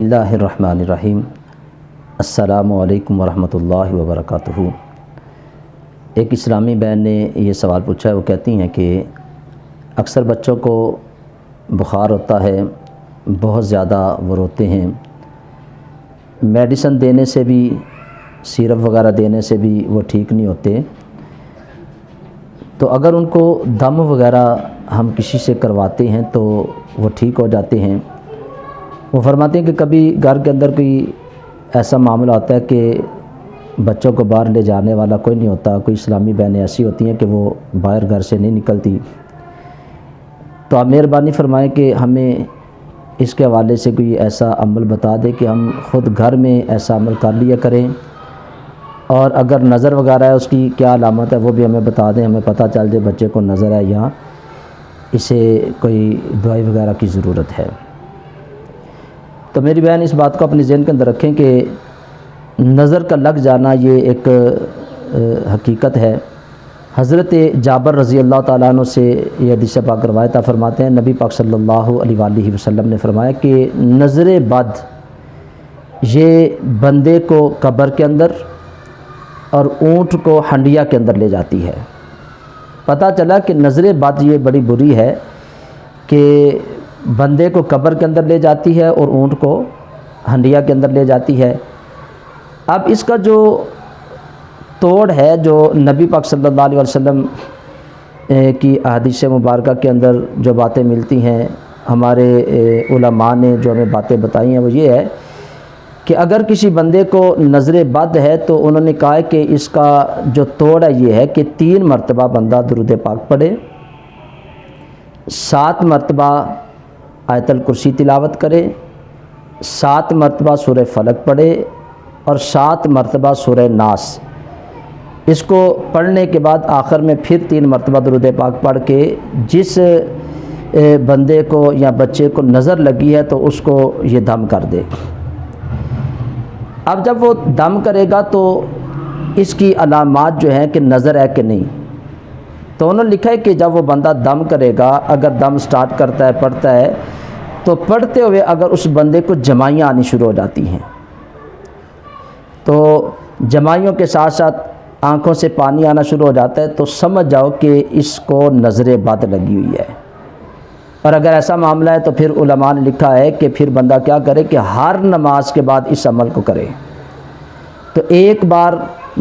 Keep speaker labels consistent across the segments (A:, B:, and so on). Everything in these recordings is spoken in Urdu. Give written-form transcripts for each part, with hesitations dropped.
A: اللہ الرحمن الرحیم۔ السلام علیکم ورحمۃ اللہ وبرکاتہ۔ ایک اسلامی بہن نے یہ سوال پوچھا ہے، وہ کہتی ہیں کہ اکثر بچوں کو بخار ہوتا ہے، بہت زیادہ وہ روتے ہیں، میڈیسن دینے سے بھی، سیرپ وغیرہ دینے سے بھی وہ ٹھیک نہیں ہوتے، تو اگر ان کو دم وغیرہ ہم کسی سے کرواتے ہیں تو وہ ٹھیک ہو جاتے ہیں۔ وہ فرماتے ہیں کہ کبھی گھر کے اندر کوئی ایسا معاملہ ہوتا ہے کہ بچوں کو باہر لے جانے والا کوئی نہیں ہوتا، کوئی اسلامی بہنیں ایسی ہوتی ہیں کہ وہ باہر گھر سے نہیں نکلتی، تو آپ مہربانی فرمائیں کہ ہمیں اس کے حوالے سے کوئی ایسا عمل بتا دے کہ ہم خود گھر میں ایسا عمل کر لیا کریں، اور اگر نظر وغیرہ ہے اس کی کیا علامت ہے وہ بھی ہمیں بتا دیں، ہمیں پتہ چل جائے بچے کو نظر ہے یا اسے کوئی دوائی وغیرہ کی ضرورت ہے۔ تو میری بہن اس بات کو اپنے ذہن کے اندر رکھیں کہ نظر کا لگ جانا یہ ایک حقیقت ہے۔ حضرت جابر رضی اللہ تعالیٰ عنہ سے یہ حدیث پاک روایت فرماتے ہیں، نبی پاک صلی اللہ علیہ وآلہ وسلم نے فرمایا کہ نظر بد یہ بندے کو قبر کے اندر اور اونٹ کو ہنڈیا کے اندر لے جاتی ہے۔ پتہ چلا کہ نظر بد یہ بڑی بری ہے کہ بندے کو قبر کے اندر لے جاتی ہے اور اونٹ کو ہنڈیا کے اندر لے جاتی ہے۔ اب اس کا جو توڑ ہے، جو نبی پاک صلی اللہ علیہ وسلم کی احادیث مبارکہ کے اندر جو باتیں ملتی ہیں، ہمارے علماء نے جو ہمیں باتیں بتائی ہیں وہ یہ ہے کہ اگر کسی بندے کو نظر بد ہے تو انہوں نے کہا ہے کہ اس کا جو توڑ ہے یہ ہے کہ 3 مرتبہ بندہ درود پاک پڑھے، 7 مرتبہ آیت الکرسی تلاوت کرے، 7 مرتبہ سورہ فلق پڑھے اور 7 مرتبہ سورہ ناس۔ اس کو پڑھنے کے بعد آخر میں پھر 3 مرتبہ درود پاک پڑھ کے جس بندے کو یا بچے کو نظر لگی ہے تو اس کو یہ دم کر دے۔ اب جب وہ دم کرے گا تو اس کی علامات جو ہیں کہ نظر ہے کہ نہیں، تو انہوں نے لکھا ہے کہ جب وہ بندہ دم کرے گا، اگر دم سٹارٹ کرتا ہے، پڑھتا ہے، تو پڑھتے ہوئے اگر اس بندے کو جمائیاں آنی شروع ہو جاتی ہیں، تو جمائیوں کے ساتھ ساتھ آنکھوں سے پانی آنا شروع ہو جاتا ہے، تو سمجھ جاؤ کہ اس کو نظر بد لگی ہوئی ہے۔ اور اگر ایسا معاملہ ہے تو پھر علماء نے لکھا ہے کہ پھر بندہ کیا کرے کہ ہر نماز کے بعد اس عمل کو کرے۔ تو 1 بار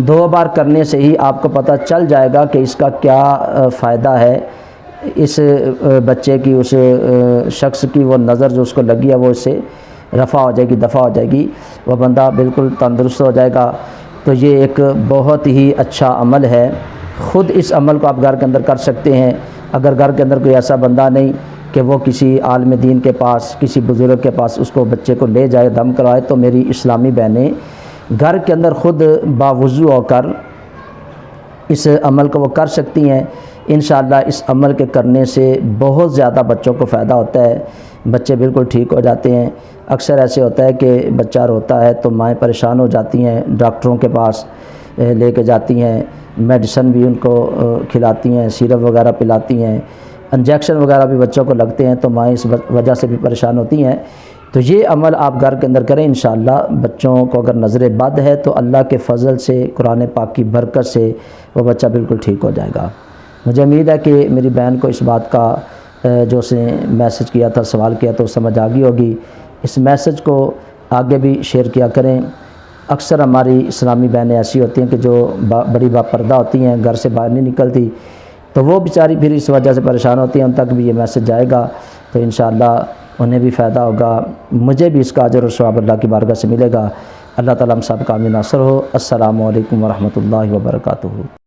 A: 2 بار کرنے سے ہی آپ کو پتہ چل جائے گا کہ اس کا کیا فائدہ ہے، اس بچے کی، اس شخص کی وہ نظر جو اس کو لگی ہے وہ اس سے رفع ہو جائے گی، دفع ہو جائے گی، وہ بندہ بالکل تندرست ہو جائے گا۔ تو یہ ایک بہت ہی اچھا عمل ہے، خود اس عمل کو آپ گھر کے اندر کر سکتے ہیں۔ اگر گھر کے اندر کوئی ایسا بندہ نہیں کہ وہ کسی عالم دین کے پاس، کسی بزرگ کے پاس اس کو بچے کو لے جائے، دم کروائے، تو میری اسلامی بہنیں گھر کے اندر خود باوضو ہو کر اس عمل کو وہ کر سکتی ہیں۔ انشاءاللہ اس عمل کے کرنے سے بہت زیادہ بچوں کو فائدہ ہوتا ہے، بچے بالکل ٹھیک ہو جاتے ہیں۔ اکثر ایسے ہوتا ہے کہ بچہ روتا ہے تو مائیں پریشان ہو جاتی ہیں، ڈاکٹروں کے پاس لے کے جاتی ہیں، میڈیسن بھی ان کو کھلاتی ہیں، سیرپ وغیرہ پلاتی ہیں، انجیکشن وغیرہ بھی بچوں کو لگتے ہیں، تو مائیں اس وجہ سے بھی پریشان ہوتی ہیں۔ تو یہ عمل آپ گھر کے اندر کریں، انشاءاللہ بچوں کو اگر نظر بد ہے تو اللہ کے فضل سے، قرآن پاک کی برکت سے وہ بچہ بالکل ٹھیک ہو جائے گا۔ مجھے امید ہے کہ میری بہن کو اس بات کا جو اس نے میسج کیا تھا، سوال کیا تو سمجھ آ گئی ہوگی۔ اس میسج کو آگے بھی شیئر کیا کریں۔ اکثر ہماری اسلامی بہنیں ایسی ہوتی ہیں کہ جو بڑی باپردہ ہوتی ہیں، گھر سے باہر نہیں نکلتی، تو وہ بیچاری پھر اس وجہ سے پریشان ہوتی ہیں، ان تک بھی یہ میسج جائے گا تو انشاءاللہ انہیں بھی فائدہ ہوگا، مجھے بھی اس کا اجر و ثواب اللہ کی بارگاہ سے ملے گا۔ اللہ تعالیٰ ہم سب کا حامی ناصر ہو۔ السلام علیکم ورحمۃ اللہ وبرکاتہ۔